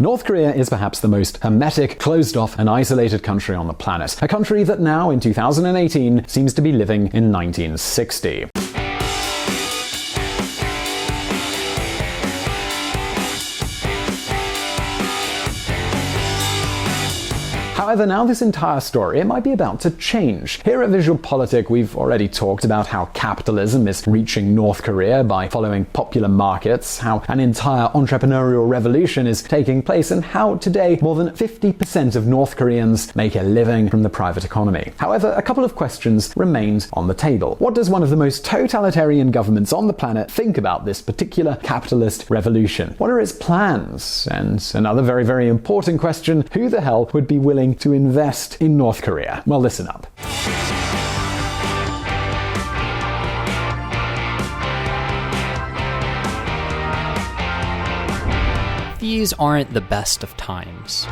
North Korea is perhaps the most hermetic, closed-off, and isolated country on the planet. A country that now, in 2018, seems to be living in 1960. However, now this entire story, it might be about to change. Here at VisualPolitik, we've already talked about how capitalism is reaching North Korea by following popular markets, how an entire entrepreneurial revolution is taking place, and how today more than 50% of North Koreans make a living from the private economy. However, a couple of questions remained on the table. What does one of the most totalitarian governments on the planet think about this particular capitalist revolution? What are its plans? And another very, very important question, who the hell would be willing to invest in North Korea? Well, listen up. These aren't the best of times.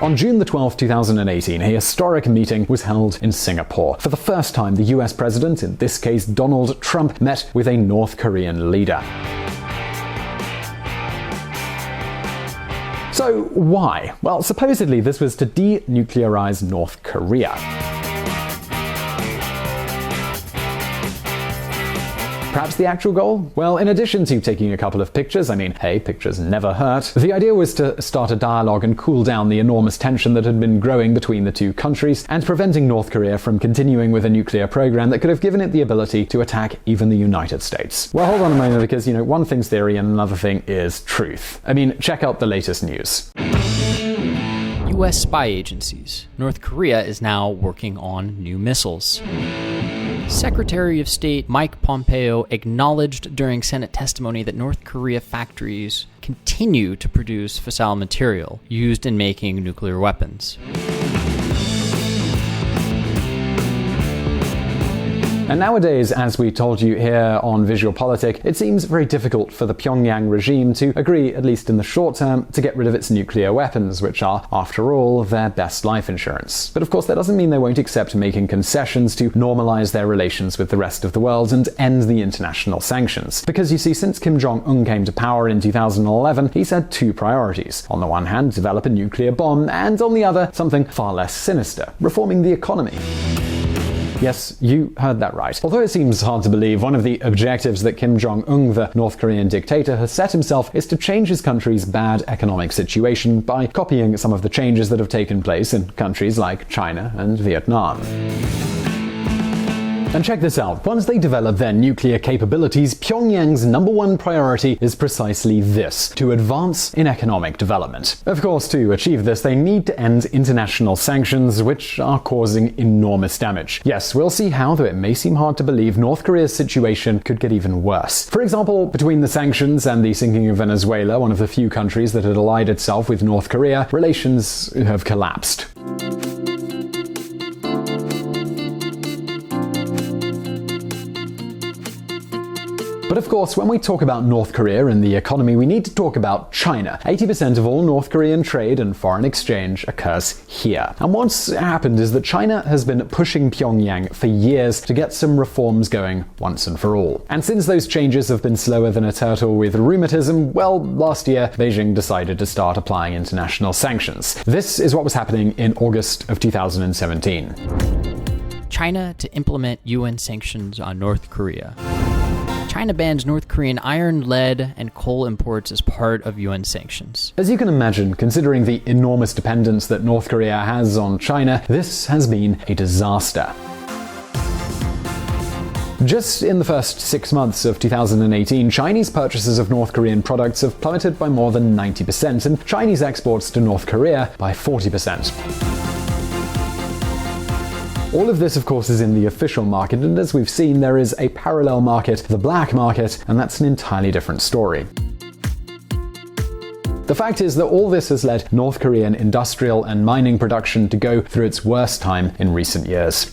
On June the 12th, 2018, a historic meeting was held in Singapore. For the first time, the US president, in this case Donald Trump, met with a North Korean leader. So why? Well, supposedly this was to denuclearize North Korea. Perhaps the actual goal? Well, in addition to taking a couple of pictures, hey, pictures never hurt, the idea was to start a dialogue and cool down the enormous tension that had been growing between the two countries and preventing North Korea from continuing with a nuclear program that could have given it the ability to attack even the United States. Well, hold on a moment, because, one thing's theory and another thing is truth. Check out the latest news. U.S. spy agencies. North Korea is now working on new missiles. Secretary of State Mike Pompeo acknowledged during Senate testimony that North Korea factories continue to produce fissile material used in making nuclear weapons. And nowadays, as we told you here on VisualPolitik, it seems very difficult for the Pyongyang regime to agree, at least in the short term, to get rid of its nuclear weapons, which are, after all, their best life insurance. But of course, that doesn't mean they won't accept making concessions to normalize their relations with the rest of the world and end the international sanctions. Because you see, since Kim Jong Un came to power in 2011, he's had two priorities. On the one hand, develop a nuclear bomb, and on the other, something far less sinister, reforming the economy. Yes, you heard that right. Although it seems hard to believe, one of the objectives that Kim Jong Un, the North Korean dictator, has set himself is to change his country's bad economic situation by copying some of the changes that have taken place in countries like China and Vietnam. And check this out, once they develop their nuclear capabilities, Pyongyang's #1 priority is precisely this: to advance in economic development. Of course, to achieve this, they need to end international sanctions, which are causing enormous damage. Yes, we'll see how, though it may seem hard to believe, North Korea's situation could get even worse. For example, between the sanctions and the sinking of Venezuela, one of the few countries that had allied itself with North Korea, relations have collapsed. But of course, when we talk about North Korea and the economy, we need to talk about China. 80% of all North Korean trade and foreign exchange occurs here. And what's happened is that China has been pushing Pyongyang for years to get some reforms going once and for all. And since those changes have been slower than a turtle with rheumatism, well, last year, Beijing decided to start applying international sanctions. This is what was happening in August of 2017. China to implement UN sanctions on North Korea. China bans North Korean iron, lead, and coal imports as part of UN sanctions. As you can imagine, considering the enormous dependence that North Korea has on China, this has been a disaster. Just in the first 6 months of 2018, Chinese purchases of North Korean products have plummeted by more than 90%, and Chinese exports to North Korea by 40%. All of this, of course, is in the official market, and as we've seen, there is a parallel market, the black market, and that's an entirely different story. The fact is that all this has led North Korean industrial and mining production to go through its worst time in recent years.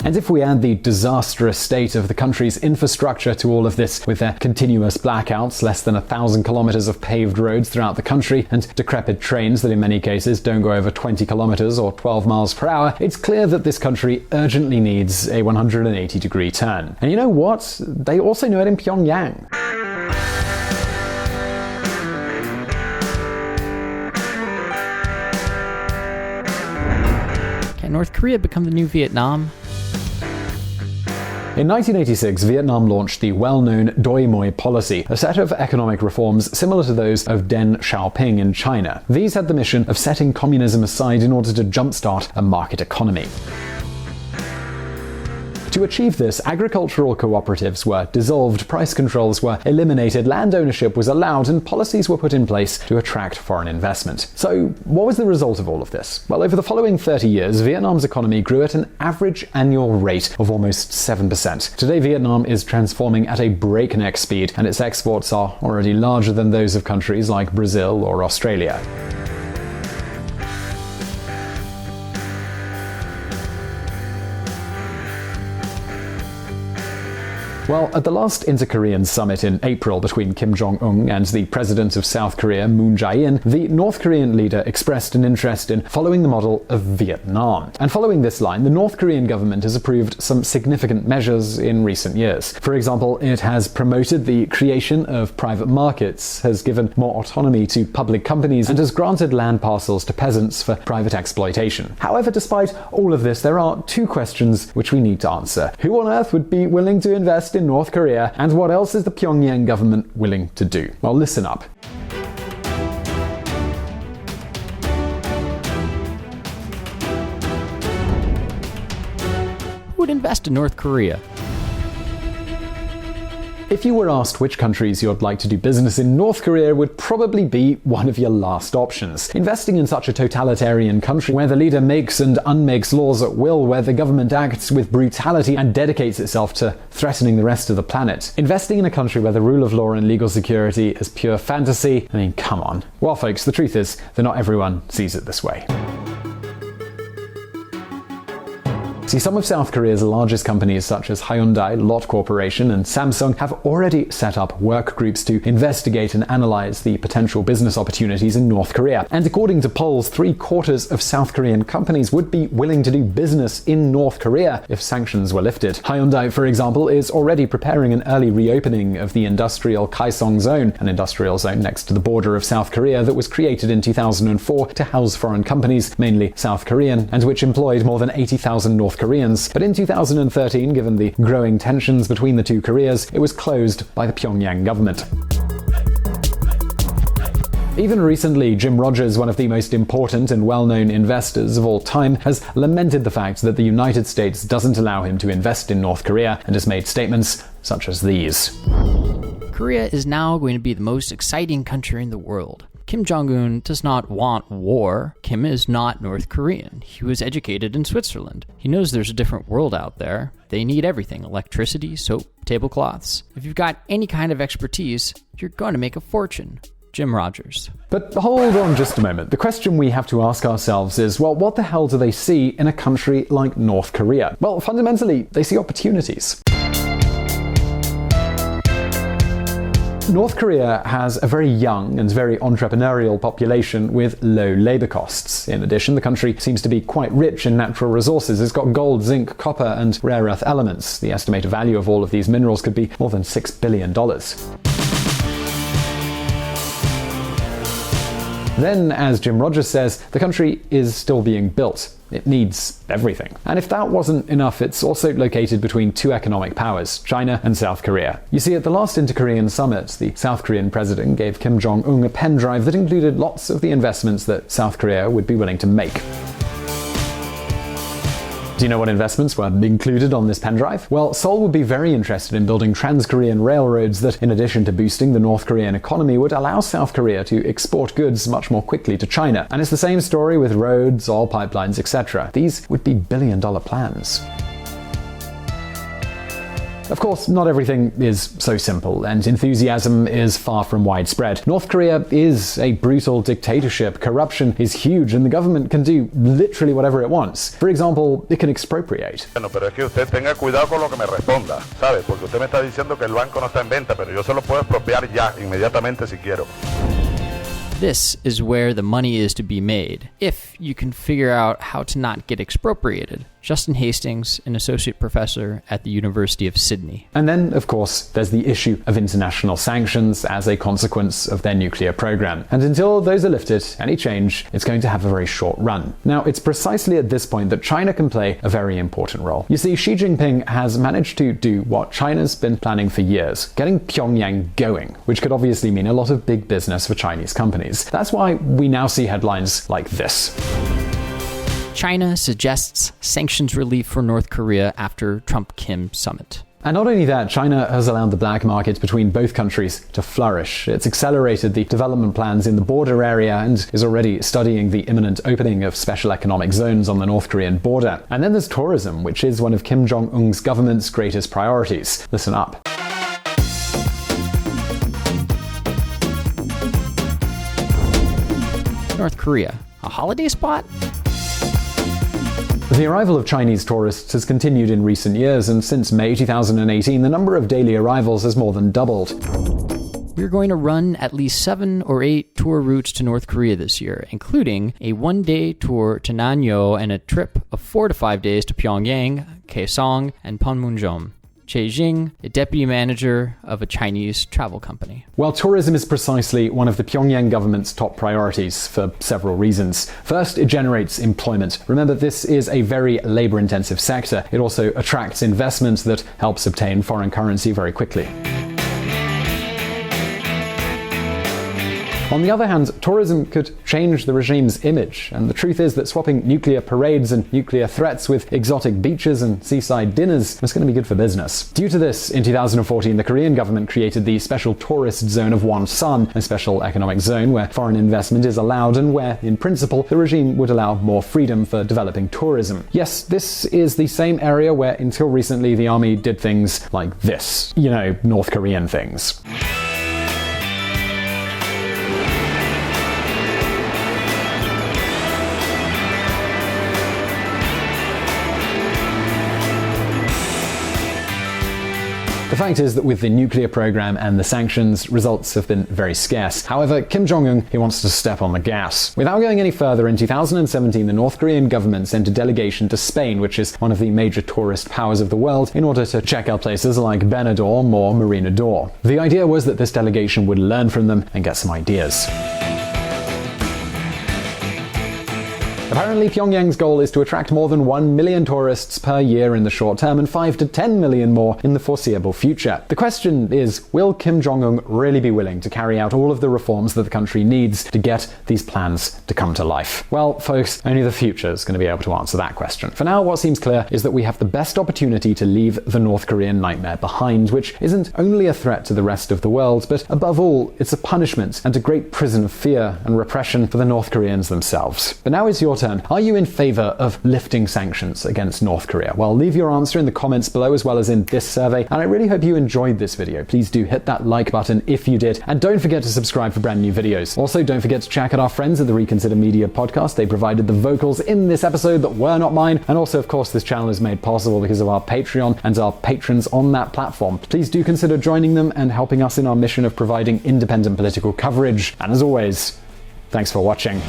And if we add the disastrous state of the country's infrastructure to all of this, with their continuous blackouts, less than 1,000 kilometers of paved roads throughout the country, and decrepit trains that in many cases don't go over 20 kilometers or 12 miles per hour, it's clear that this country urgently needs a 180-degree turn. And you know what? They also know it in Pyongyang. Can North Korea become the new Vietnam? In 1986, Vietnam launched the well-known Doi Moi policy, a set of economic reforms similar to those of Deng Xiaoping in China. These had the mission of setting communism aside in order to jumpstart a market economy. To achieve this, agricultural cooperatives were dissolved, price controls were eliminated, land ownership was allowed, and policies were put in place to attract foreign investment. So, what was the result of all of this? Well, over the following 30 years, Vietnam's economy grew at an average annual rate of almost 7%. Today, Vietnam is transforming at a breakneck speed, and its exports are already larger than those of countries like Brazil or Australia. Well, at the last Inter-Korean summit in April between Kim Jong Un and the president of South Korea, Moon Jae-in, the North Korean leader expressed an interest in following the model of Vietnam. And following this line, the North Korean government has approved some significant measures in recent years. For example, it has promoted the creation of private markets, has given more autonomy to public companies, and has granted land parcels to peasants for private exploitation. However, despite all of this, there are two questions which we need to answer. Who on earth would be willing to invest in North Korea, and what else is the Pyongyang government willing to do? Well, listen up. Who would invest in North Korea? If you were asked which countries you'd like to do business in, North Korea would probably be one of your last options. Investing in such a totalitarian country where the leader makes and unmakes laws at will, where the government acts with brutality and dedicates itself to threatening the rest of the planet. Investing in a country where the rule of law and legal security is pure fantasy, I mean, come on. Well, folks, the truth is that not everyone sees it this way. See, some of South Korea's largest companies such as Hyundai, Lot Corporation, and Samsung have already set up work groups to investigate and analyze the potential business opportunities in North Korea. And according to polls, 3/4 of South Korean companies would be willing to do business in North Korea if sanctions were lifted. Hyundai, for example, is already preparing an early reopening of the industrial Kaesong Zone, an industrial zone next to the border of South Korea that was created in 2004 to house foreign companies, mainly South Korean, and which employed more than 80,000 North Koreans. But in 2013, given the growing tensions between the two Koreas, it was closed by the Pyongyang government. Even recently, Jim Rogers, one of the most important and well-known investors of all time, has lamented the fact that the United States doesn't allow him to invest in North Korea and has made statements such as these. Korea is now going to be the most exciting country in the world. Kim Jong Un does not want war. Kim is not North Korean. He was educated in Switzerland. He knows there's a different world out there. They need everything: electricity, soap, tablecloths. If you've got any kind of expertise, you're going to make a fortune. Jim Rogers. But hold on just a moment. The question we have to ask ourselves is, well, what the hell do they see in a country like North Korea? Well, fundamentally, they see opportunities. North Korea has a very young and very entrepreneurial population with low labor costs. In addition, the country seems to be quite rich in natural resources. It's got gold, zinc, copper, and rare earth elements. The estimated value of all of these minerals could be more than $6 billion. Then, as Jim Rogers says, the country is still being built. It needs everything. And if that wasn't enough, it's also located between two economic powers, China and South Korea. You see, at the last Inter-Korean summit, the South Korean president gave Kim Jong Un a pen drive that included lots of the investments that South Korea would be willing to make. Do you know what investments were included on this pen drive? Well, Seoul would be very interested in building trans-Korean railroads that, in addition to boosting the North Korean economy, would allow South Korea to export goods much more quickly to China. And it's the same story with roads, oil pipelines, etc. These would be billion-dollar plans. Of course, not everything is so simple, and enthusiasm is far from widespread. North Korea is a brutal dictatorship, corruption is huge, and the government can do literally whatever it wants. For example, it can expropriate. Bueno, pero es que usted tenga cuidado con lo que me responda, ¿sabe? Porque usted me está diciendo que el banco no está en venta, pero yo se lo puedo expropiar ya, inmediatamente si quiero. This is where the money is to be made, if you can figure out how to not get expropriated. Justin Hastings, an associate professor at the University of Sydney. And then, of course, there's the issue of international sanctions as a consequence of their nuclear program. And until those are lifted, any change is going to have a very short run. Now, it's precisely at this point that China can play a very important role. You see, Xi Jinping has managed to do what China's been planning for years, getting Pyongyang going, which could obviously mean a lot of big business for Chinese companies. That's why we now see headlines like this. China suggests sanctions relief for North Korea after Trump-Kim summit. And not only that, China has allowed the black market between both countries to flourish. It's accelerated the development plans in the border area and is already studying the imminent opening of special economic zones on the North Korean border. And then there's tourism, which is one of Kim Jong Un's government's greatest priorities. Listen up. North Korea, a holiday spot? The arrival of Chinese tourists has continued in recent years, and since May 2018, the number of daily arrivals has more than doubled. We're going to run at least 7 or 8 tour routes to North Korea this year, including a 1-day tour to Nanyo and a trip of 4 to 5 days to Pyongyang, Kaesong, and Panmunjom. Che Jing, a deputy manager of a Chinese travel company. Well, tourism is precisely one of the Pyongyang government's top priorities for several reasons. First, it generates employment. Remember, this is a very labor-intensive sector. It also attracts investment that helps obtain foreign currency very quickly. On the other hand, tourism could change the regime's image, and the truth is that swapping nuclear parades and nuclear threats with exotic beaches and seaside dinners is going to be good for business. Due to this, in 2014, the Korean government created the Special Tourist Zone of Wonsan, a special economic zone where foreign investment is allowed and where, in principle, the regime would allow more freedom for developing tourism. Yes, this is the same area where, until recently, the army did things like this. You know, North Korean things. The fact is that with the nuclear program and the sanctions, results have been very scarce. However, Kim Jong Un, he wants to step on the gas. Without going any further, in 2017, the North Korean government sent a delegation to Spain, which is one of the major tourist powers of the world, in order to check out places like Benidorm or Marina d'Or. The idea was that this delegation would learn from them and get some ideas. Apparently, Pyongyang's goal is to attract more than 1 million tourists per year in the short term and 5 to 10 million more in the foreseeable future. The question is, will Kim Jong Un really be willing to carry out all of the reforms that the country needs to get these plans to come to life? Well, folks, only the future is going to be able to answer that question. For now, what seems clear is that we have the best opportunity to leave the North Korean nightmare behind, which isn't only a threat to the rest of the world, but above all, it's a punishment and a great prison of fear and repression for the North Koreans themselves. But now it's your turn. Are you in favor of lifting sanctions against North Korea? Well, leave your answer in the comments below as well as in this survey, and I really hope you enjoyed this video. Please do hit that like button if you did, and don't forget to subscribe for brand new videos. Also, don't forget to check out our friends at the Reconsider Media podcast. They provided the vocals in this episode that were not mine, and also, of course, this channel is made possible because of our Patreon and our patrons on that platform. Please do consider joining them and helping us in our mission of providing independent political coverage. And as always, thanks for watching.